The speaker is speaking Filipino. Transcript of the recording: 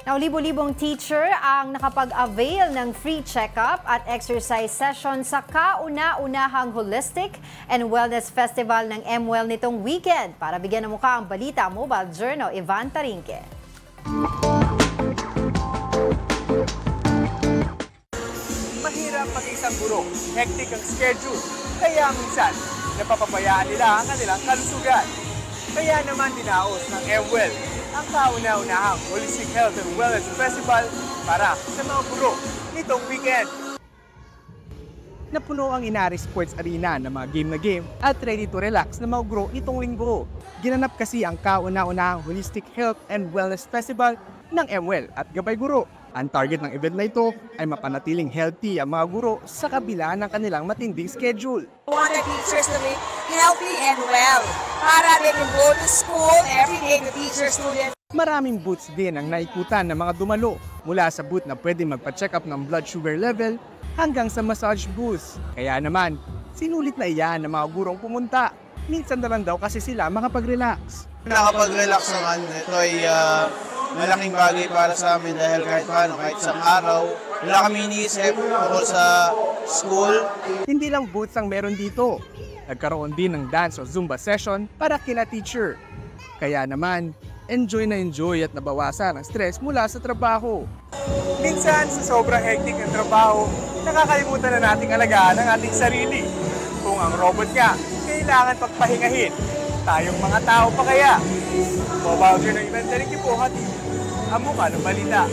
Now, libo-libong teacher ang nakapag-avail ng free check-up at exercise session sa kauna-unahang Holistic and Wellness Festival ng MWell nitong weekend. Para bigyan ng mukha ang balita, Mobile Journal, Ivan Tarinque. Mahirap mag-isang guro, hectic ang schedule, kaya minsan napapabayaan nila ang kanilang kalusugan. Kaya naman dinaos ng MWell ang kauna-unahang Holistic Health and Wellness Festival para sa mga guro nitong weekend. Napuno ang Inari Sports Arena ng mga game na game at ready to relax na mga guro nitong linggo. Ginanap kasi ang kauna-unahang Holistic Health and Wellness Festival ng MWell at Gabay Guro. Ang target ng event na ito ay mapanatiling healthy ang mga guro sa kabila ng kanilang matinding schedule. We want the teachers to be healthy and well para they can go to school every day, the teachers, students. Maraming booths din ang naikutan ng mga dumalo mula sa booth na pwede magpa-check up ng blood sugar level hanggang sa massage booth. Kaya naman, sinulit na iyan ng mga gurong pumunta. Minsan na lang daw kasi sila makapag-relax. Nakapag-relax naman, ito ay malaking bagay para sa amin dahil kahit paano, kahit isang araw, wala kami iniisip tungkol sa school. Hindi lang booths ang meron dito. Nagkaroon din ng dance o Zumba session para kina teacher. Kaya naman, enjoy na enjoy at nabawasan ang stress mula sa trabaho. Minsan, sa sobrang hectic ng trabaho, nakakalimutan na nating alagaan ang ating sarili. Kung ang robot nga, kailangan pagpahingahin. Tayong mga tao pa kaya? Mobile Journal, Ivan Tarinque po, hatid ang mukha ng balita.